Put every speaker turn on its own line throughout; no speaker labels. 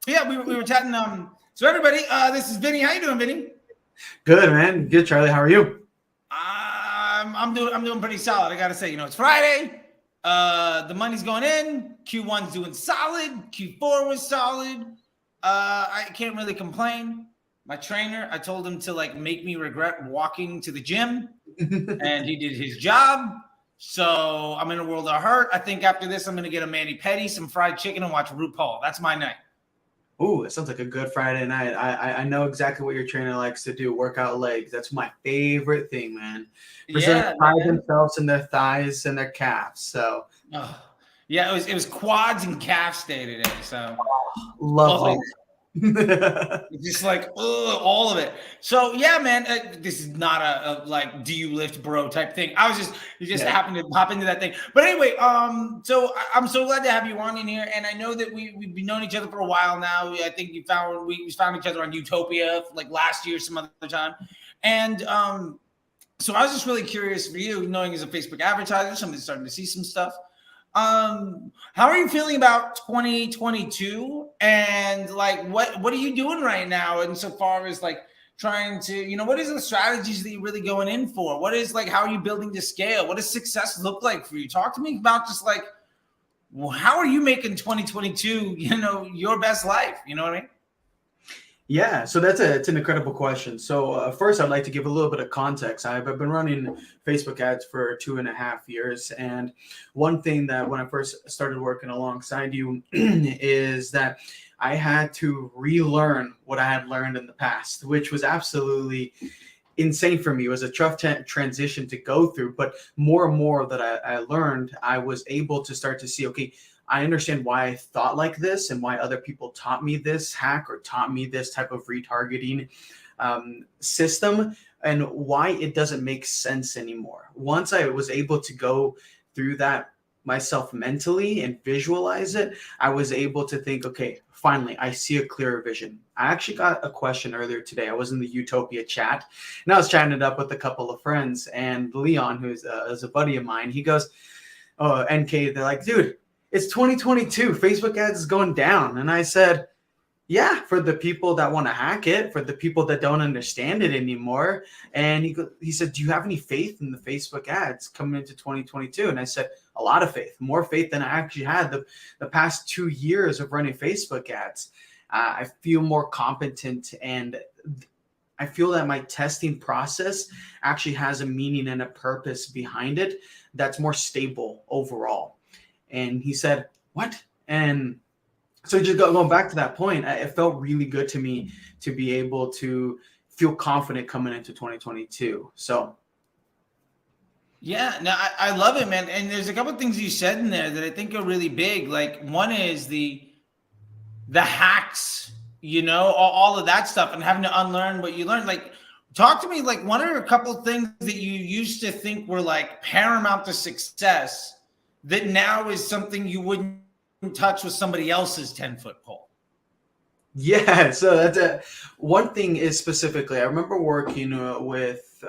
Yeah, we were chatting. So everybody, this is Vinny. How you doing, Vinny?
Good, man. Good, Charlie. How are you?
I'm doing pretty solid. I gotta say, it's Friday. The money's going in. Q1's doing solid. Q4 was solid. I can't really complain. My trainer, I told him to make me regret walking to the gym, and he did his job. So I'm in a world of hurt. I think after this, I'm gonna get a mani pedi, some fried chicken, and watch RuPaul. That's my night.
Ooh, it sounds like a good Friday night. I know exactly what your trainer likes to do. Work out legs. That's my favorite thing, man. Present
Yeah,
pride
man.
themselves in their thighs and their calves. So
Oh, yeah, it was quads and calves day today. So,
lovely.
oh, just all of it. So yeah, man, this is not a do you lift, bro type thing. You just
Yeah.
happened to pop into that thing. But anyway, so I'm so glad to have you on in here, and I know that we've been knowing each other for a while now. I think we found each other on Utopia like last year, some other time, and so I was just really curious for you, knowing as a Facebook advertiser, somebody's starting to see some stuff. How are you feeling about 2022? And what are you doing right now? And so far as trying to, what is the strategies that you're really going in for? What is how are you building to scale? What does success look like for you? Talk to me about just how are you making 2022, your best life? You know what I mean?
Yeah, so it's an incredible question. So first, I'd like to give a little bit of context. I've been running Facebook ads for 2.5 years, and one thing that when I first started working alongside you is that I had to relearn what I had learned in the past, which was absolutely insane for me. It was a tough transition to go through, but more and more that I learned, I was able to start to see, okay, I understand why I thought like this and why other people taught me this hack or taught me this type of retargeting system and why it doesn't make sense anymore. Once I was able to go through that myself mentally and visualize it, I was able to think, okay, finally, I see a clearer vision. I actually got a question earlier today. I was in the Utopia chat and I was chatting it up with a couple of friends, and Leon, who's is a buddy of mine, he goes, oh, NK, they're like, dude, it's 2022. Facebook ads is going down. And I said, yeah, for the people that want to hack it, for the people that don't understand it anymore. And he said, do you have any faith in the Facebook ads coming into 2022? And I said, a lot of faith, more faith than I actually had the past 2 years of running Facebook ads. I feel more competent, and I feel that my testing process actually has a meaning and a purpose behind it that's more stable overall. And he said, what? And so just going back to that point, it felt really good to me to be able to feel confident coming into 2022. So
Yeah, no, I love it, man. And there's a couple of things you said in there that I think are really big. Like one is the hacks, all of that stuff, and having to unlearn what you learned. Like, talk to me. Like, what are a couple of things that you used to think were paramount to success that now is something you wouldn't touch with somebody else's 10-foot pole?
yeah, so that's one thing is specifically, I remember working with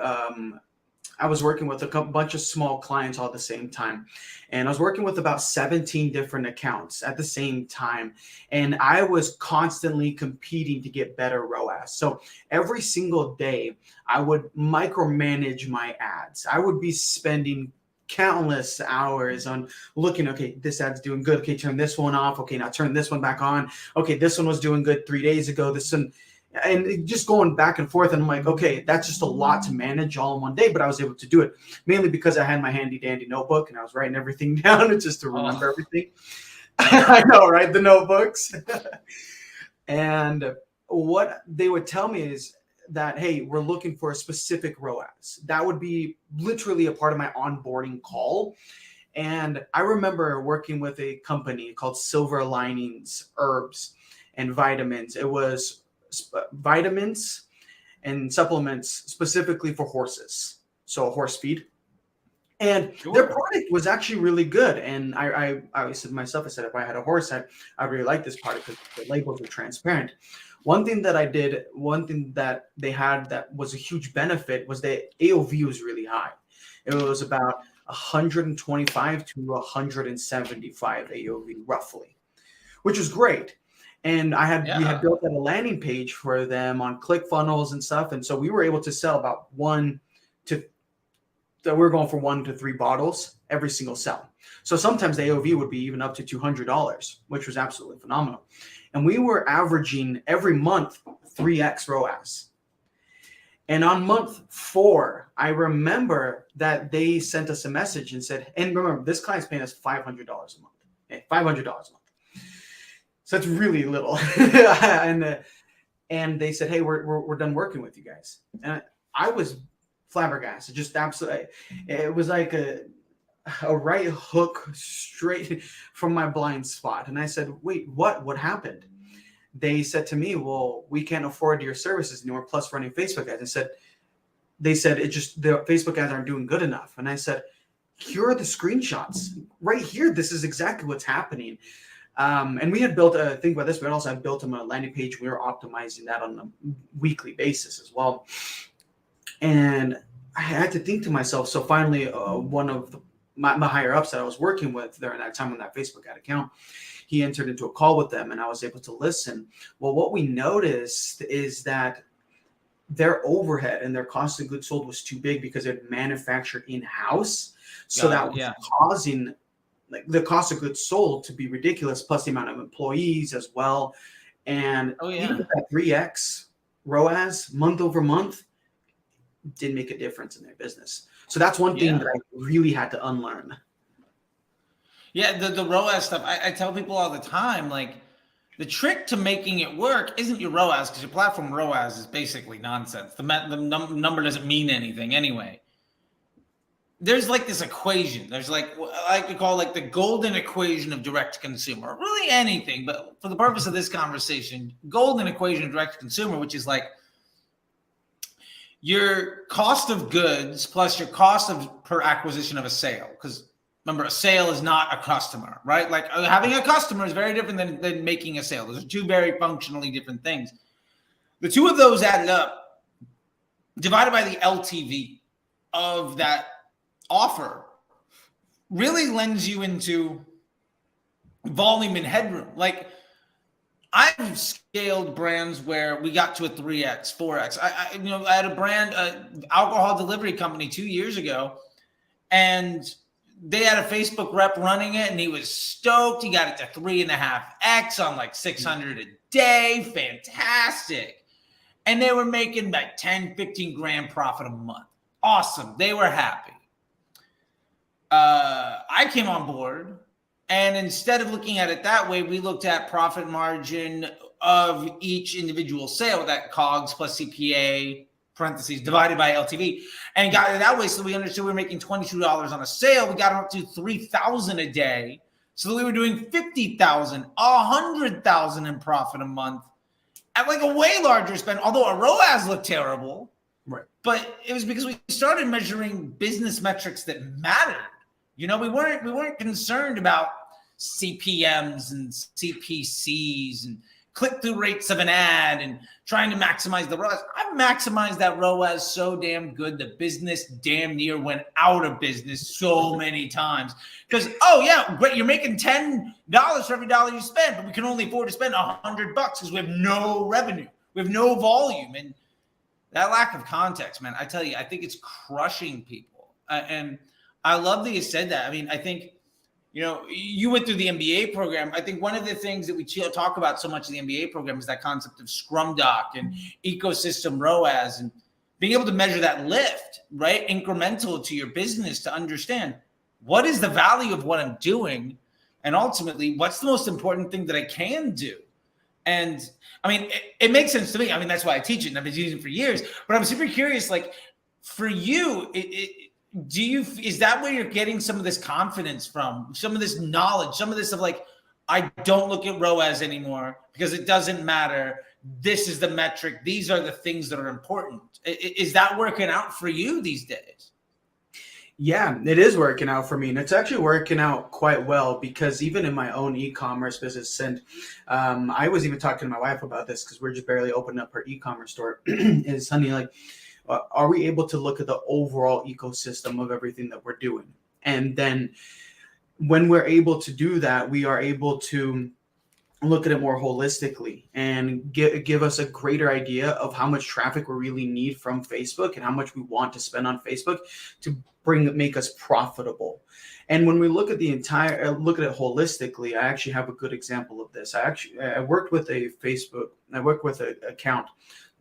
I was working with a bunch of small clients all at the same time. And I was working with about 17 different accounts at the same time. And I was constantly competing to get better ROAS. So every single day, I would micromanage my ads. I would be spending countless hours on looking, okay, this ad's doing good. Okay, turn this one off. Okay, now turn this one back on. Okay, this one was doing good 3 days ago. This one, and just going back and forth. And I'm like, okay, that's just a lot to manage all in one day, but I was able to do it mainly because I had my handy dandy notebook and I was writing everything down just to remember everything. I know, right? The notebooks. And what they would tell me is that, hey, we're looking for a specific ROAS. That would be literally a part of my onboarding call. And I remember working with a company called Silver Linings Herbs and Vitamins. It was vitamins and supplements specifically for horses, so horse feed. And their product was actually really good. And I said to myself, I said, if I had a horse, I really like this product because the labels are transparent. One thing that they had that was a huge benefit was the AOV was really high. It was about 125 to 175 AOV roughly, which was great. And we
Yeah.
had built out a landing page for them on ClickFunnels and stuff. And so we were able to sell about we were going for 1 to 3 bottles every single sell. So sometimes the AOV would be even up to $200, which was absolutely phenomenal. And we were averaging every month 3x ROAS. And on month 4, I remember that they sent us a message and said, and remember, this client's paying us $500 a month. Okay, $500 a month. So that's really little. and they said, hey, we're done working with you guys. And I was flabbergasted, just absolutely. It was like a right hook straight from my blind spot. And I said, wait, what happened? They said to me, well, we can't afford your services anymore, plus running Facebook ads. They said it just, the Facebook ads aren't doing good enough. And I said, here are the screenshots right here. This is exactly what's happening. And we had built think about this, we also had built them on a landing page. We were optimizing that on a weekly basis as well. And I had to think to myself, so finally one of my higher ups that I was working with during that time on that Facebook ad account, he entered into a call with them and I was able to listen. Well, what we noticed is that their overhead and their cost of goods sold was too big because it manufactured in-house. So that was causing like the cost of goods sold to be ridiculous, plus the amount of employees as well. And even that 3x ROAS month over month didn't make a difference in their business. So that's one thing that I really had to unlearn. Yeah,
the ROAS stuff, I tell people all the time, like the trick to making it work isn't your ROAS, because your platform ROAS is basically nonsense. The number doesn't mean anything anyway. There's like this equation. There's like, I like to call like the golden equation of direct to consumer. Really anything, but for the purpose of this conversation, golden equation of direct to consumer, which is like your cost of goods plus your cost of per acquisition of a sale. Because remember, a sale is not a customer, right? Like having a customer is very different than making a sale. Those are two very functionally different things. The two of those added up, divided by the LTV of that offer, really lends you into volume and headroom. Like I've scaled brands where we got to a 3x, 4x. I had a brand, alcohol delivery company 2 years ago, and they had a Facebook rep running it, and he was stoked. He got it to 3.5x on like 600 a day. Fantastic. And they were making like 10, 15 grand profit a month. Awesome. They were happy. I came on board, and instead of looking at it that way, we looked at profit margin of each individual sale, that COGS plus CPA, parentheses, divided by LTV, and got it that way. So we understood we were making $22 on a sale. We got them up to $3,000 a day. So we were doing $50,000, $100,000 in profit a month at like a way larger spend, although our ROAS looked terrible.
Right.
But it was because we started measuring business metrics that mattered. You know, we weren't concerned about CPMs and CPCs and click-through rates of an ad and trying to maximize the ROAS. I've maximized that ROAS so damn good the business damn near went out of business so many times. Because, oh yeah, great, you're making $10 for every dollar you spend, but we can only afford to spend $100 because we have no revenue. We have no volume. And that lack of context, man, I tell you, I think it's crushing people. And I love that you said that. I mean, I think, you know, you went through the MBA program. I think one of the things that we talk about so much in the MBA program is that concept of Scrum Doc and ecosystem ROAS and being able to measure that lift, right? Incremental to your business to understand what is the value of what I'm doing, and ultimately what's the most important thing that I can do. And I mean, it makes sense to me. I mean, that's why I teach it and I've been using it for years, but I'm super curious, like for you, is that where you're getting some of this confidence from, some of this knowledge, some of this of like, I don't look at ROAS anymore because it doesn't matter. This is the metric. These are the things that are important. Is that working out for you these days?
Yeah, it is working out for me. And it's actually working out quite well because even in my own e-commerce business, and I was even talking to my wife about this because we're just barely opening up her e-commerce store, is, honey, like, are we able to look at the overall ecosystem of everything that we're doing? And then when we're able to do that, we are able to look at it more holistically and give us a greater idea of how much traffic we really need from Facebook and how much we want to spend on Facebook to make us profitable. And when we look at look at it holistically, I actually have a good example of this. I worked with an account.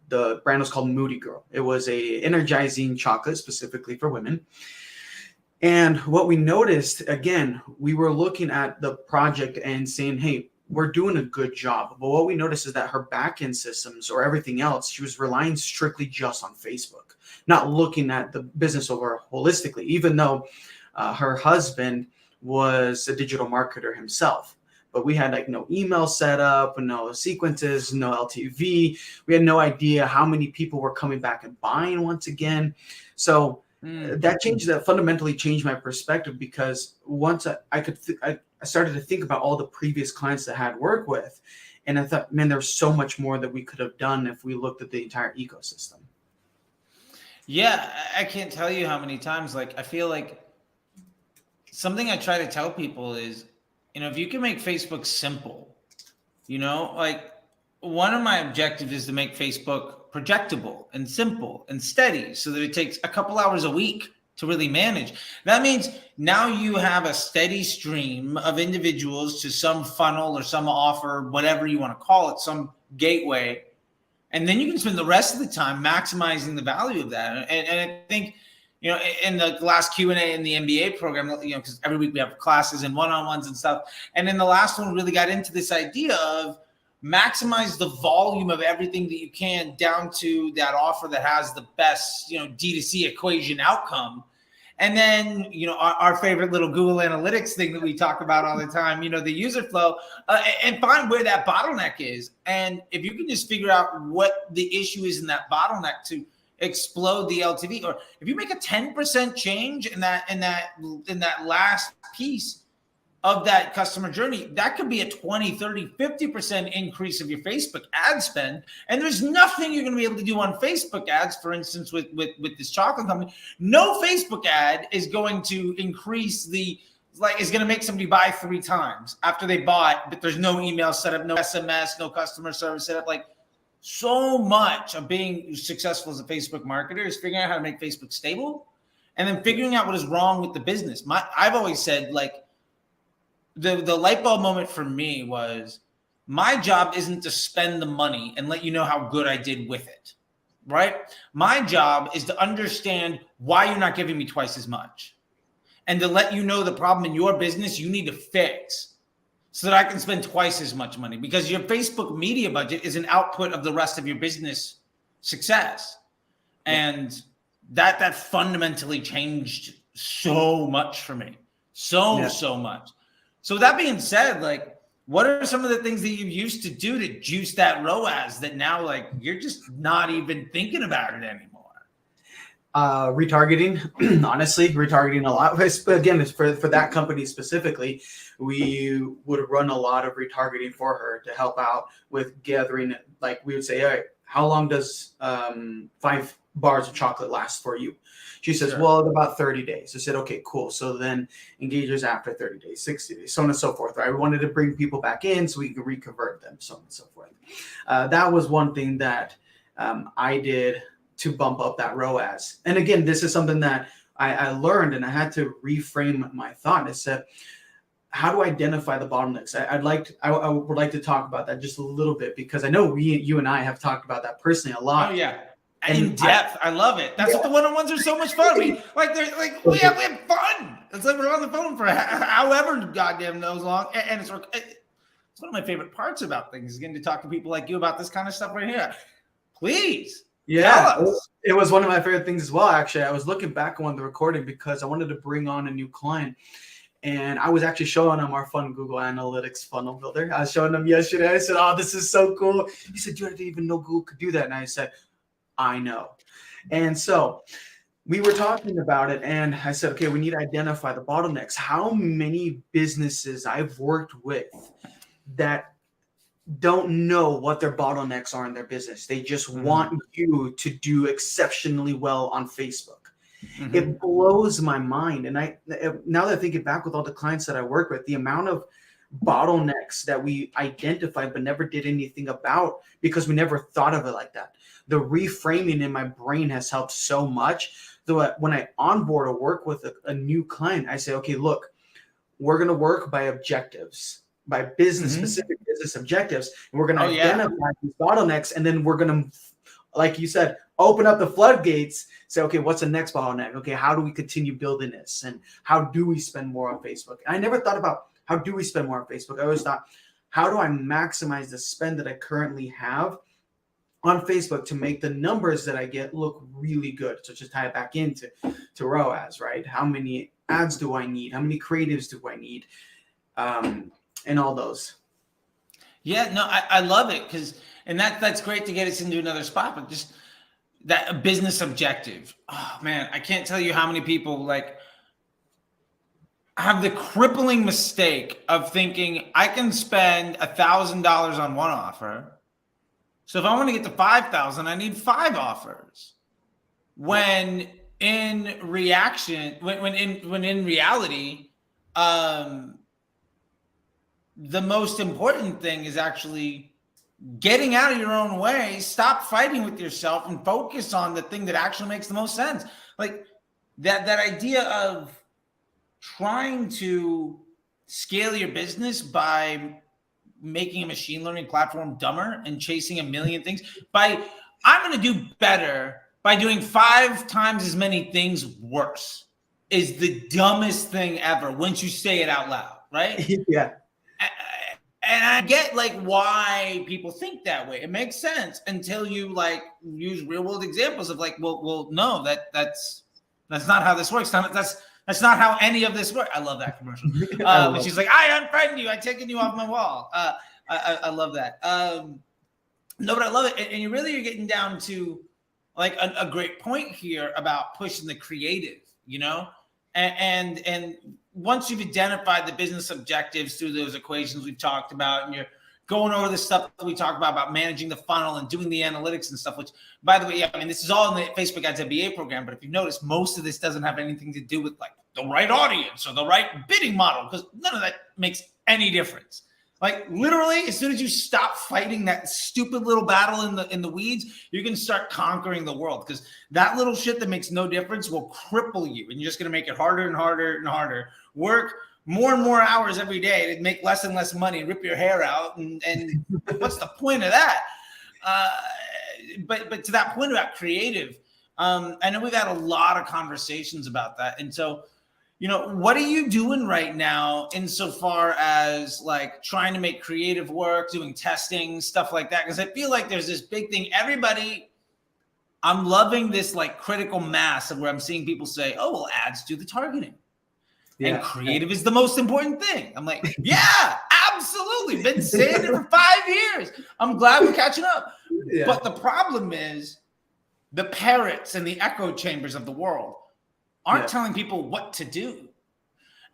The brand was called Moody Girl. It was a energizing chocolate specifically for women. And what we noticed, again, we were looking at the project and saying, hey, we're doing a good job. But what we noticed is that her back-end systems or everything else, she was relying strictly just on Facebook, not looking at the business over holistically, even though her husband was a digital marketer himself. But we had like no email set up, no sequences, no LTV. We had no idea how many people were coming back and buying once again. So that fundamentally changed my perspective, because once I started to think about all the previous clients that I had worked with, and I thought, man, there's so much more that we could have done if we looked at the entire ecosystem.
Yeah, I can't tell you how many times, like, I feel like something I try to tell people is, if you can make Facebook simple, like, one of my objectives is to make Facebook projectable and simple and steady so that it takes a couple hours a week to really manage. That means now you have a steady stream of individuals to some funnel or some offer, whatever you want to call it, some gateway. And then you can spend the rest of the time maximizing the value of that. And I think, in the last Q&A in the MBA program, because every week we have classes and one-on-ones and stuff. And then the last one really got into this idea of maximize the volume of everything that you can down to that offer that has the best, D2C equation outcome. And then, our favorite little Google Analytics thing that we talk about all the time, the user flow, and find where that bottleneck is. And if you can just figure out what the issue is in that bottleneck to explode the LTV, or if you make a 10% change in that last piece of that customer journey, that could be a 20, 30, 50% increase of your Facebook ad spend. And there's nothing you're going to be able to do on Facebook ads, for instance, with this chocolate company. No Facebook ad is going to increase is going to make somebody buy 3 times after they bought, but there's no email set up, no SMS, no customer service set up. Like, so much of being successful as a Facebook marketer is figuring out how to make Facebook stable and then figuring out what is wrong with the business. I've always said, like, the light bulb moment for me was, my job isn't to spend the money and let you know how good I did with it, right? My job is to understand why you're not giving me twice as much, and to let you know the problem in your business you need to fix so that I can spend twice as much money, because your Facebook media budget is an output of the rest of your business success. And that fundamentally changed so much for me. So much. So with that being said, like, what are some of the things that you used to do to juice that ROAS that now, like, you're just not even thinking about it anymore?
Retargeting, honestly, retargeting a lot. Again, for that company specifically, we would run a lot of retargeting for her to help out with gathering. Like, we would say, all right, how long does 5 bars of chocolate last for you? She says, well, about 30 days. I said, okay, cool. So then engage us after 30 days, 60 days, so on and so forth. Right? We wanted to bring people back in so we could reconvert them, so on and so forth. That was one thing that I did to bump up that ROAS. And again, this is something that I learned, and I had to reframe my thought. I said, how do I identify the bottlenecks? I would like to talk about that just a little bit, because I know you and I have talked about that personally a lot.
Oh yeah. In depth. I love it. That's what the one-on-ones are so much fun. We have fun. It's like we're on the phone for however goddamn knows long. And it's one of my favorite parts about things, is getting to talk to people like you about this kind of stuff right here. Please.
Yeah, it was one of my favorite things as well. Actually, I was looking back on the recording because I wanted to bring on a new client. And I was actually showing him our fun Google Analytics funnel builder. I was showing him yesterday. I said, oh, this is so cool. He said, dude, I didn't even know Google could do that. And I said, I know. And so we were talking about it, and I said, okay, we need to identify the bottlenecks. How many businesses I've worked with that don't know what their bottlenecks are in their business. They just want you to do exceptionally well on Facebook. It blows my mind. And now that I think it back with all the clients that I work with, the amount of bottlenecks that we identified but never did anything about because we never thought of it like that. The reframing in my brain has helped so much. So when I onboard or work with a new client, I say, okay, look, we're going to work by objectives, by business specific business objectives. And we're going to identify these bottlenecks. And then we're going to, like you said, open up the floodgates, say, okay, what's the next bottleneck? Okay, how do we continue building this? And how do we spend more on Facebook? And I never thought about how do we spend more on Facebook. I always thought, how do I maximize the spend that I currently have on Facebook to make the numbers that I get look really good? So just tie it back into ROAS, right? How many ads do I need? How many creatives do I need? And all those.
Yeah, no, I love it and that's great to get us into another spot, but just that a business objective. Oh man, I can't tell you how many people like have the crippling mistake of thinking I can spend $1,000 on one offer. So if I want to get to 5,000, I need 5 offers. When in reality, the most important thing is actually getting out of your own way, stop fighting with yourself, and focus on the thing that actually makes the most sense. Like that idea of trying to scale your business by making a machine learning platform dumber and chasing a million things I'm going to do better by doing 5 times as many things worse is the dumbest thing ever once you say it out loud, right?
Yeah.
And I get like why people think that way. It makes sense until you like use real world examples of like, well, no, that's not how this works. That's not how any of this works. I love that commercial. When she's like, I unfriend you. I taken you off my wall. I love that. No, but I love it. And you're getting down to like a great point here about pushing the creative, you know, and once you've identified the business objectives through those equations we've talked about, and you're going over the stuff that we talked about managing the funnel and doing the analytics and stuff, which, by the way, I mean, this is all in the Facebook Ads MBA program, but if you notice, most of this doesn't have anything to do with like the right audience or the right bidding model, because none of that makes any difference. Like literally, as soon as you stop fighting that stupid little battle in the weeds, you can start conquering the world, because that little shit that makes no difference will cripple you, and you're just going to make it harder and harder and harder. Work more and more hours every day to make less and less money, rip your hair out, and what's the point of that? But to that point about creative, I know we've had a lot of conversations about that, and so, you know, what are you doing right now insofar as like trying to make creative work, doing testing, stuff like that? Because I feel like there's this big thing. I'm loving this like critical mass of where I'm seeing people say, oh, well, ads do the targeting. Yeah. And creative is the most important thing. I'm like, yeah, absolutely. Been saying it for 5 years. I'm glad we're catching up. Yeah. But the problem is the parrots and the echo chambers of the world aren't telling people what to do.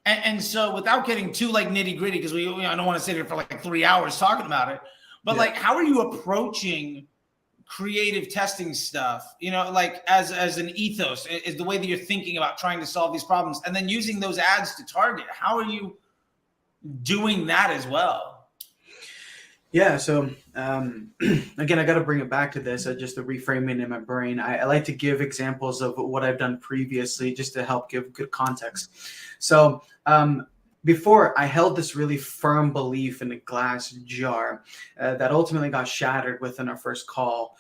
And so without getting too like nitty gritty, because I don't want to sit here for like 3 hours talking about it, but like, how are you approaching creative testing stuff, you know, like as an ethos is the way that you're thinking about trying to solve these problems, and then using those ads to target? How are you doing that as well?
Yeah. So again, I got to bring it back to this, just the reframing in my brain. I like to give examples of what I've done previously just to help give good context. So before, I held this really firm belief in a glass jar that ultimately got shattered within our first call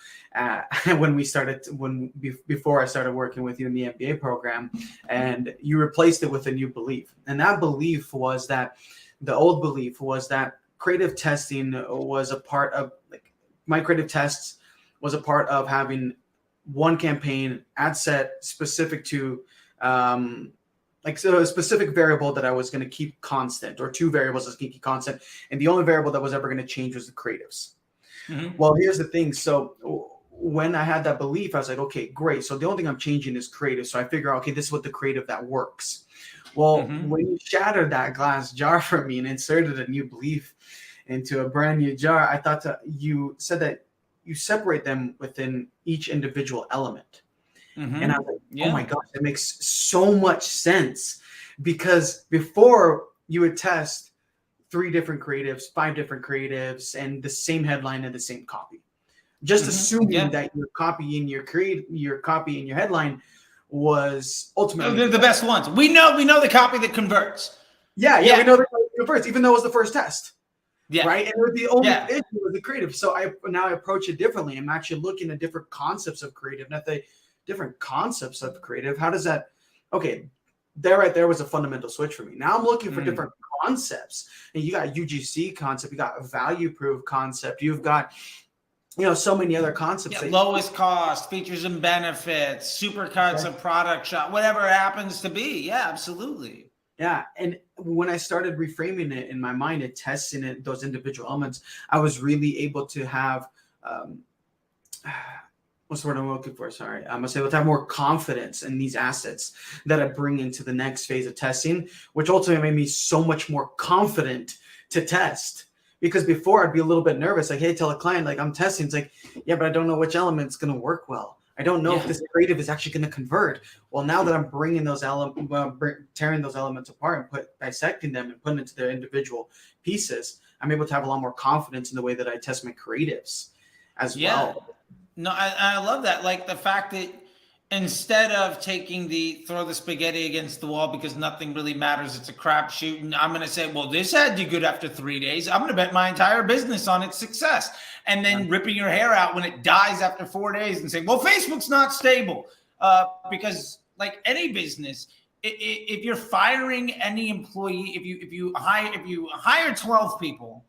before I started working with you in the MBA program, and you replaced it with a new belief. And that belief was that the old belief was that creative testing was a part of my creative tests was a part of having one campaign ad set specific to so a specific variable that I was going to keep constant, or 2 variables I was going to keep constant. And the only variable that was ever going to change was the creatives. Mm-hmm. Well, here's the thing. So when I had that belief, I was like, okay, great. So the only thing I'm changing is creative. So I figure, okay, this is what the creative that works. Well, when you shattered that glass jar for me and inserted a new belief into a brand new jar, I thought you said that you separate them within each individual element. And I was like, oh my gosh, that makes so much sense, because before you would test 3 different creatives, 5 different creatives, and the same headline and the same copy. Just assuming that your copy and your headline was ultimately
the best ones. We know the copy that converts.
Yeah, we know the copy that converts, even though it was the first test.
Yeah.
Right. And the only issue was the creative. So I approach it differently. I'm actually looking at different concepts of creative, not the different concepts of creative. How does that? Okay, there was a fundamental switch for me. Now I'm looking for different concepts. And you got UGC concept, you got a value proof concept, you've got so many other concepts.
Lowest cost, features and benefits, supercuts of product shot, whatever it happens to be. Yeah, absolutely.
Yeah, and when I started reframing it in my mind and testing it, those individual elements, I was really able to have what's the word I'm looking for? Sorry, I was able to have more confidence in these assets that I bring into the next phase of testing, which ultimately made me so much more confident to test. Because before I'd be a little bit nervous, like, hey, tell a client, like, I'm testing. It's like, yeah, but I don't know which element's going to work well. I don't know if this creative is actually going to convert. Well, now that I'm bringing those tearing those elements apart and dissecting them and putting into their individual pieces, I'm able to have a lot more confidence in the way that I test my creatives as well.
No, I love that. Like the fact that instead of taking throw the spaghetti against the wall because nothing really matters, it's a crapshoot, and I'm going to say, well, this had to do good after 3 days. I'm going to bet my entire business on its success. And then ripping your hair out when it dies after 4 days and saying, well, Facebook's not stable. Because like any business, if you're firing any employee, if you hire 12 people,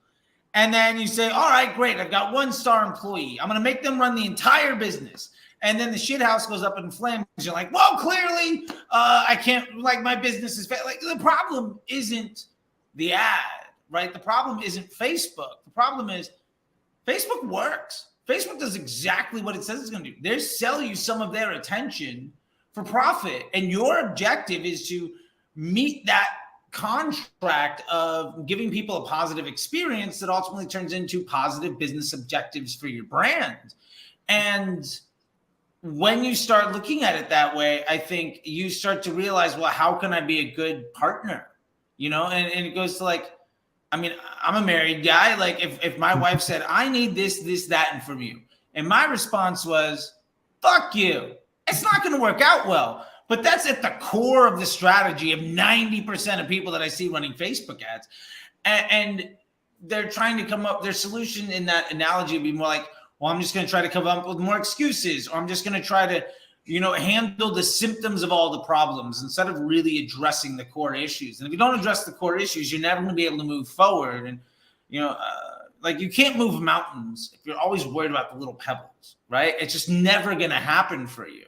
and then you say, all right, great, I've got 1-star employee, I'm going to make them run the entire business. And then the shit house goes up in flames. You're like, well, clearly I can't, like, my business is like, the problem isn't the ad, right? The problem isn't Facebook. The problem is Facebook works. Facebook does exactly what it says it's going to do. They sell you some of their attention for profit. And your objective is to meet that contract of giving people a positive experience that ultimately turns into positive business objectives for your brand. And when you start looking at it that way, I think you start to realize, well, how can I be a good partner? And it goes to like, I mean, I'm a married guy. Like if my wife said, I need this, that, and from you. And my response was, fuck you. It's not going to work out well. But that's at the core of the strategy of 90% of people that I see running Facebook ads. And they're trying to come up, their solution in that analogy would be more like, well, I'm just going to try to come up with more excuses, or I'm just going to try to, handle the symptoms of all the problems instead of really addressing the core issues. And if you don't address the core issues, you're never going to be able to move forward. And, like you can't move mountains if you're always worried about the little pebbles, right? It's just never going to happen for you,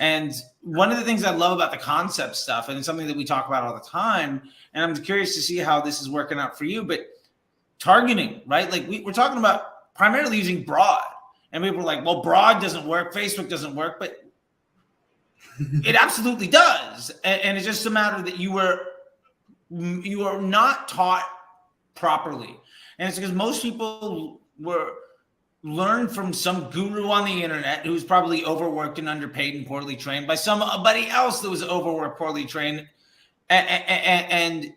And one of the things I love about the concept stuff, and it's something that we talk about all the time, and I'm curious to see how this is working out for you, but targeting, right? Like we're talking about primarily using broad. And people were like, well, broad doesn't work. Facebook doesn't work. But it absolutely does. And it's just a matter that you are not taught properly. And it's because most people learned from some guru on the internet who's probably overworked and underpaid and poorly trained by somebody else that was overworked, poorly trained. And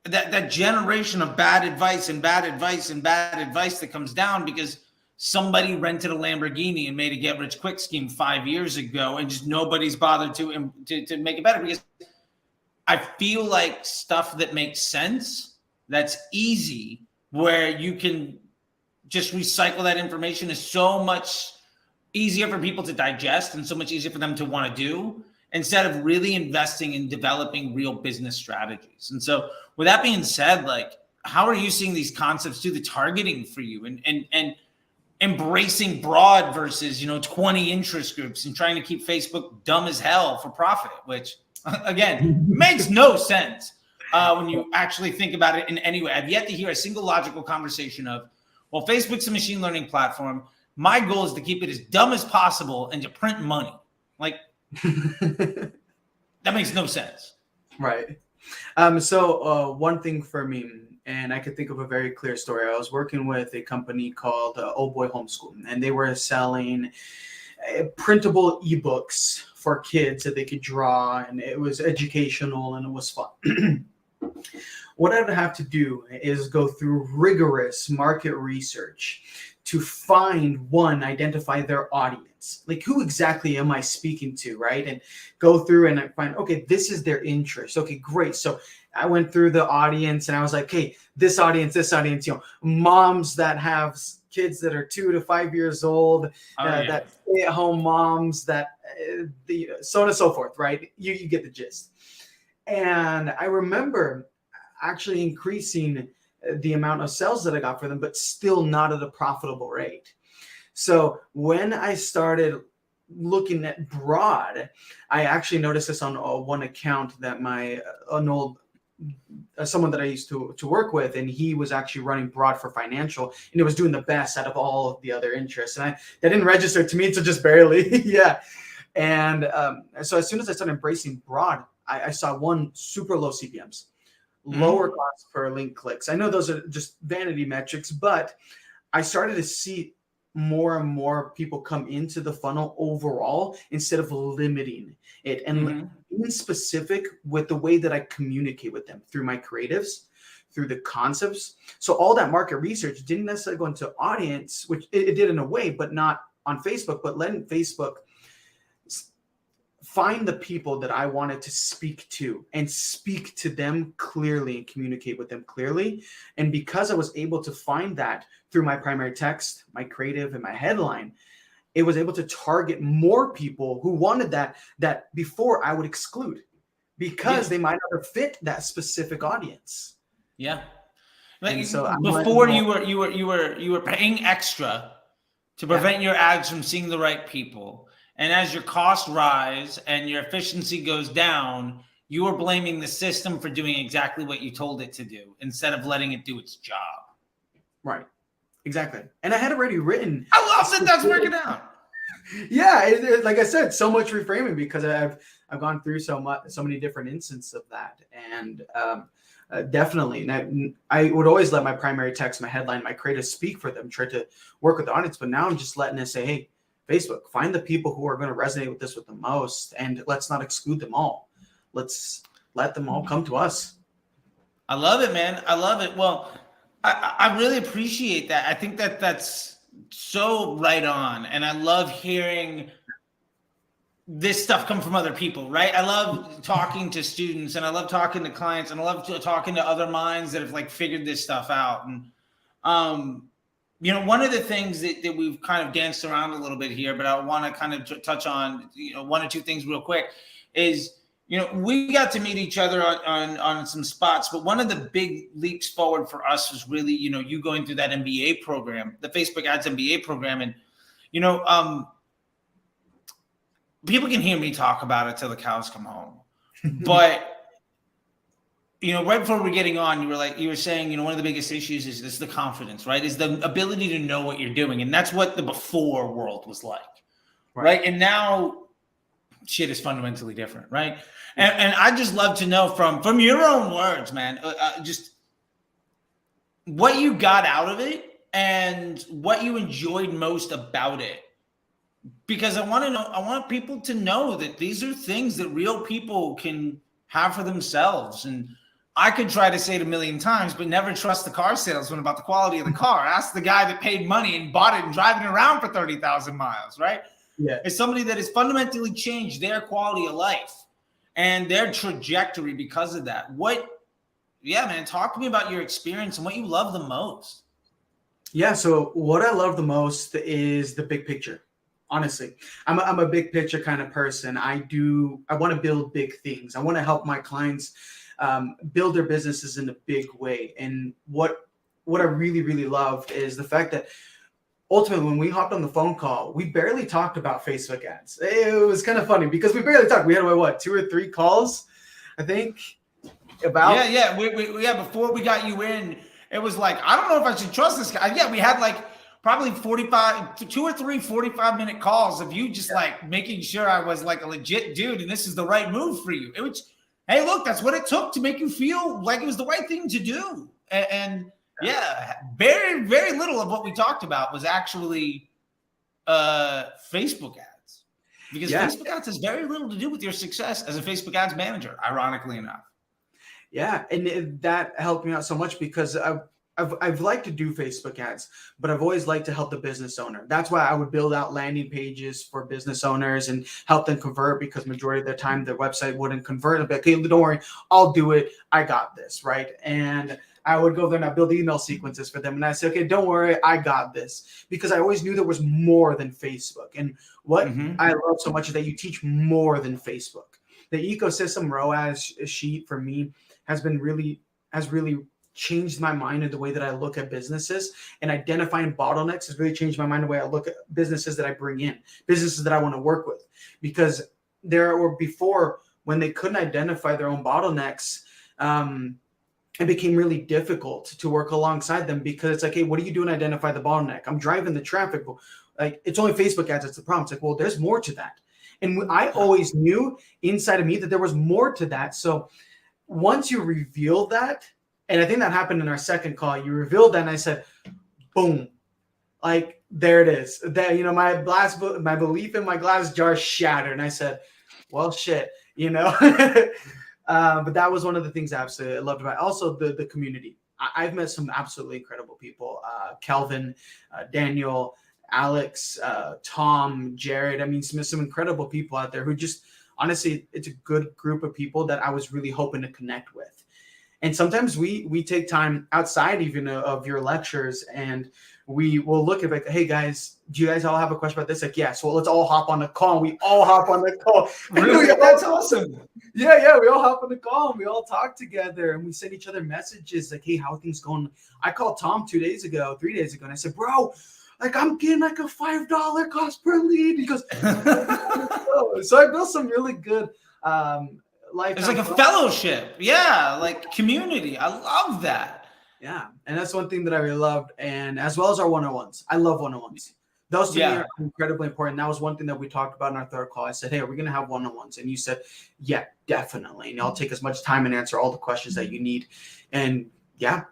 that generation of bad advice that comes down because somebody rented a Lamborghini and made a get-rich-quick scheme 5 years ago, and just nobody's bothered to make it better. Because I feel like stuff that makes sense, that's easy, where you can just recycle that information, is so much easier for people to digest and so much easier for them to want to do, instead of really investing in developing real business strategies. And so with that being said, like, how are you seeing these concepts do the targeting for you, and embracing broad versus 20 interest groups, and trying to keep Facebook dumb as hell for profit, which again makes no sense when you actually think about it in any way. I've yet to hear a single logical conversation of, well, Facebook's a machine learning platform. My goal is to keep it as dumb as possible and to print money. Like that makes no sense.
Right. So one thing for me, and I could think of a very clear story. I was working with a company called Old Boy Homeschool, and they were selling printable ebooks for kids that they could draw, and it was educational and it was fun. what I'd have to do is go through rigorous market research to identify their audience. Like, who exactly am I speaking to, right? And go through and I find, okay, this is their interest. Okay, great. So I went through the audience and I was like, hey, this audience, moms that have kids that are 2 to 5 years old, that stay-at-home moms, that so on and so forth, right? You get the gist. And I remember actually increasing the amount of sales that I got for them, but still not at a profitable rate. So when I started looking at broad, I actually noticed this on one account that someone that I used to work with, and he was actually running broad for financial, and it was doing the best out of all of the other interests. And that didn't register to me until just barely. Yeah. And so as soon as I started embracing broad, I saw one, super low CPMs, lower cost per link clicks. I know those are just vanity metrics, but I started to see more and more people come into the funnel overall instead of limiting it, and being specific with the way that I communicate with them through my creatives, through the concepts. So all that market research didn't necessarily go into audience, which it did in a way, but not on Facebook, but letting Facebook find the people that I wanted to speak to and speak to them clearly and communicate with them clearly. And because I was able to find that through my primary text, my creative, and my headline, it was able to target more people who wanted that before I would exclude, because they might not have fit that specific audience.
Yeah.
And so
before you were paying extra to prevent your ads from seeing the right people. And as your costs rise and your efficiency goes down, you are blaming the system for doing exactly what you told it to do instead of letting it do its job.
Right. Exactly. And I had already written.
I love that that's working out.
Yeah. Like I said, so much reframing, because I've gone through so many different instances of that. And definitely. And I would always let my primary text, my headline, my creative speak for them, try to work with the audience. But now I'm just letting it say, hey, Facebook, find the people who are going to resonate with this with the most, and let's not exclude them all. Let's let them all come to us.
I love it, man. I love it. Well, I really appreciate that. I think that's so right on. And I love hearing this stuff come from other people, right? I love talking to students, and I love talking to clients, and I love talking to other minds that have like figured this stuff out. And, you know, one of the things that we've kind of danced around a little bit here, but I want to kind of touch on, you know, one or two things real quick is, you know, we got to meet each other on some spots, but one of the big leaps forward for us was really, you know, you going through that MBA program, the Facebook Ads MBA program. And, you know, people can hear me talk about it till the cows come home, but you know, right before we're getting on, you were saying, you know, one of the biggest issues is the confidence, right? Is the ability to know what you're doing. And that's what the before world was like, right? And now shit is fundamentally different, right? And I just love to know from your own words, man, just what you got out of it and what you enjoyed most about it. Because I want people to know that these are things that real people can have for themselves. And I could try to say it a million times, but never trust the car salesman about the quality of the car. Ask the guy that paid money and bought it and driving around for 30,000 miles, right?
Yeah.
It's somebody that has fundamentally changed their quality of life and their trajectory because of that. Yeah, man, talk to me about your experience and what you love the most.
Yeah, so what I love the most is the big picture. Honestly, I'm a big picture kind of person. I want to build big things. I want to help my clients build their businesses in a big way. And what I really, really loved is the fact that ultimately, when we hopped on the phone call, we barely talked about Facebook ads. It was kind of funny because we barely talked. We had what, 2 or 3 calls, I think. About
yeah. Before we got you in, it was like, I don't know if I should trust this guy. Yeah, we had like probably 2 or 3 45-minute calls of you just like making sure I was like a legit dude and this is the right move for you. It was, hey, look, that's what it took to make you feel like it was the right thing to do. And yeah, very, very little of what we talked about was actually Facebook ads, because Facebook ads has very little to do with your success as a Facebook ads manager, ironically enough.
Yeah, and that helped me out so much because I've liked to do Facebook ads, but I've always liked to help the business owner. That's why I would build out landing pages for business owners and help them convert, because majority of the time their website wouldn't convert. I'd be like, hey, don't worry, I'll do it. I got this, right? And I would go there and I build email sequences for them. And I say, okay, don't worry, I got this. Because I always knew there was more than Facebook. And what I love so much is that you teach more than Facebook. The ecosystem ROAS sheet for me has really changed my mind in the way that I look at businesses, and identifying bottlenecks has really changed my mind the way I look at businesses that I bring in, businesses that I want to work with, because there were before when they couldn't identify their own bottlenecks, it became really difficult to work alongside them, because it's like, hey, what do you do to identify the bottleneck? I'm driving the traffic. Like, it's only Facebook ads. That's the problem. It's like, well, there's more to that. And I always knew inside of me that there was more to that. So once you reveal that, and I think that happened in our second call, you revealed that, and I said, boom, like, there it is. That, my belief in my glass jar shattered. And I said, well, shit, but that was one of the things I absolutely loved about it. Also the community. I've met some absolutely incredible people. Kelvin, Daniel, Alex, Tom, Jared. I mean, some incredible people out there who just, honestly, it's a good group of people that I was really hoping to connect with. And sometimes we take time outside even of your lectures, and we will look at like, hey guys, do you guys all have a question about this? Like, yeah, so let's all hop on the call. We all hop on the call.
Really? That's awesome.
Yeah, we all hop on the call and we all talk together, and we send each other messages like, hey, how are things going? I called Tom 3 days ago, and I said, bro, like, I'm getting like a $5 cost per lead. He goes, so I built some really good life.
It's like a fellowship. Yeah, like community. I love that.
Yeah, and that's one thing that I really loved, and as well as our one-on-ones. I love one-on-ones. Those to me are incredibly important. That was one thing that we talked about in our third call. I said, hey, are we going to have one-on-ones? And you said, yeah, definitely. And I'll take as much time and answer all the questions that you need. And yeah,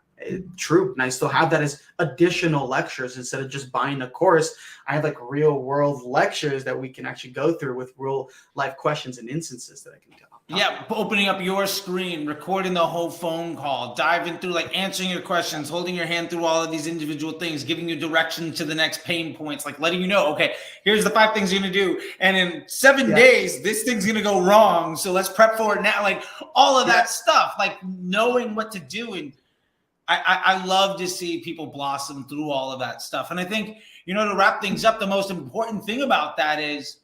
true. And I still have that as additional lectures instead of just buying a course. I have like real world lectures that we can actually go through with real life questions and instances that I can tell.
Yeah, opening up your screen, recording the whole phone call, diving through, like answering your questions, holding your hand through all of these individual things, giving you direction to the next pain points, like letting you know, okay, here's the 5 things you're going to do. And in 7 days, this thing's going to go wrong. So let's prep for it now. Like all of that stuff, like knowing what to do. And I love to see people blossom through all of that stuff. And I think, to wrap things up, the most important thing about that is,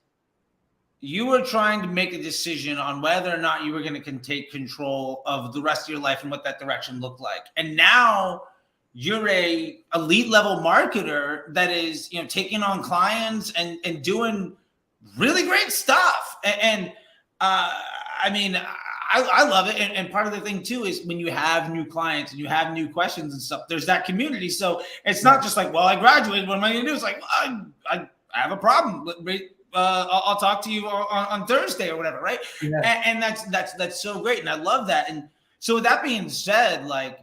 you were trying to make a decision on whether or not you were going to take control of the rest of your life and what that direction looked like. And now you're a elite level marketer that is, taking on clients and doing really great stuff. And I mean, I love it. And part of the thing too is when you have new clients and you have new questions and stuff, there's that community. So it's not just like, well, I graduated, what am I going to do? It's like, I have a problem. I'll talk to you on Thursday or whatever, right? Yeah. And that's so great, and I love that. And so with that being said, like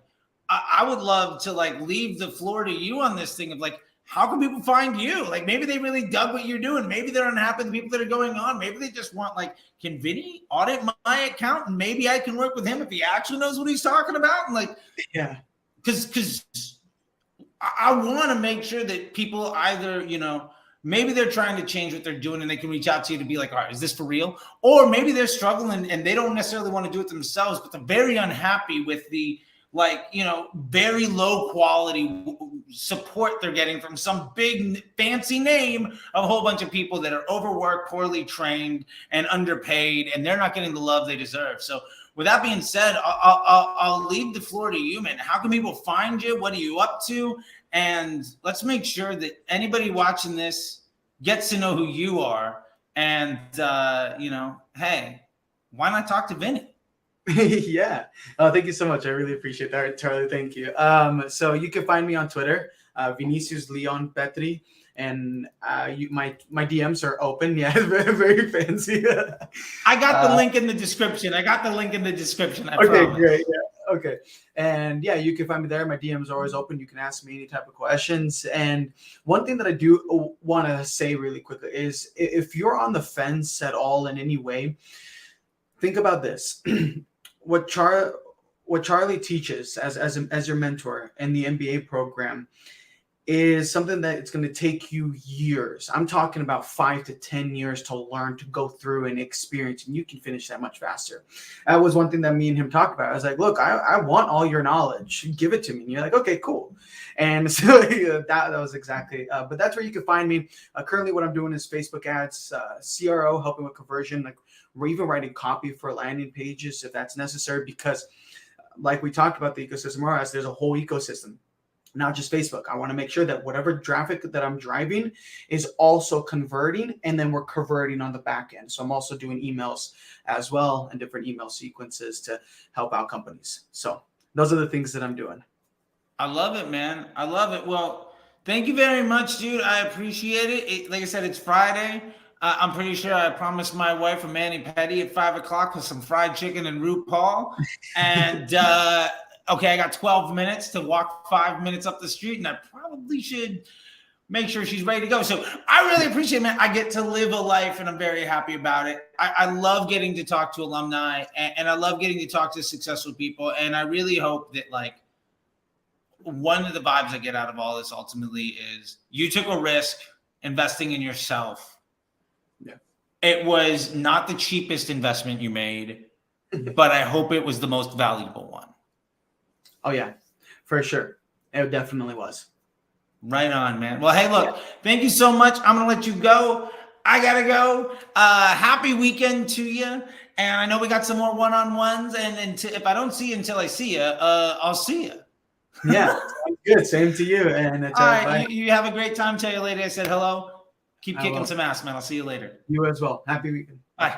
I would love to like leave the floor to you on this thing of like, how can people find you? Like maybe they really dug what you're doing. Maybe they're unhappy with the people that are going on. Maybe they just want like, can Vini audit my account and maybe I can work with him if he actually knows what he's talking about? And like, yeah, because I want to make sure that people either, maybe they're trying to change what they're doing and they can reach out to you to be like, all right, is this for real? Or maybe they're struggling and they don't necessarily want to do it themselves, but they're very unhappy with the, very low quality support they're getting from some big fancy name of a whole bunch of people that are overworked, poorly trained, and underpaid, and they're not getting the love they deserve. So with that being said, I'll leave the floor to you, man. How can people find you? What are you up to? And let's make sure that anybody watching this gets to know who you are. And, hey, why not talk to Vini?
Yeah. Thank you so much. I really appreciate that, Charlie. Thank you. So you can find me on Twitter, Vinicius Leon Petri. And my DMs are open. Yeah, very, very fancy.
I got the link in the description. Okay,
promise. Great. Yeah. Okay. And yeah, you can find me there. My DMs are always open. You can ask me any type of questions. And one thing that I do want to say really quickly is if you're on the fence at all in any way, think about this. What what Charlie teaches as your mentor in the MBA program is something that it's going to take you years. I'm talking about 5 to 10 years to learn, to go through and experience, and you can finish that much faster. That was one thing that me and him talked about. I was like, look, I want all your knowledge. Give it to me. And you're like, okay, cool. And so that was exactly, but that's where you can find me. Currently what I'm doing is Facebook ads, CRO, helping with conversion. Like we're even writing copy for landing pages if that's necessary, because like we talked about the ecosystem, whereas there's a whole ecosystem, not just Facebook. I want to make sure that whatever traffic that I'm driving is also converting, and then we're converting on the back end. So I'm also doing emails as well and different email sequences to help out companies. So those are the things that I'm doing.
I love it, man. I love it. Well, thank you very much, dude. I appreciate it. Like I said, it's Friday. I'm pretty sure I promised my wife a mani-pedi at 5 o'clock with some fried chicken and root Paul. And okay, I got 12 minutes to walk 5 minutes up the street, and I probably should make sure she's ready to go. So I really appreciate it, man. I get to live a life, and I'm very happy about it. I love getting to talk to alumni, and I love getting to talk to successful people. And I really hope that, like, one of the vibes I get out of all this ultimately is you took a risk investing in yourself.
Yeah.
It was not the cheapest investment you made, but I hope it was the most valuable one.
Oh yeah, for sure. It definitely was.
Right on, man. Well, hey, look, thank you so much. I'm going to let you go. I got to go. Happy weekend to you. And I know we got some more one-on-ones. And if I don't see you until I see you, I'll see you.
Yeah, good. Same to you. And
all right, you have a great time. Tell you later I said hello. Keep kicking some ass, man. I'll see you later.
You as well. Happy weekend.
Bye.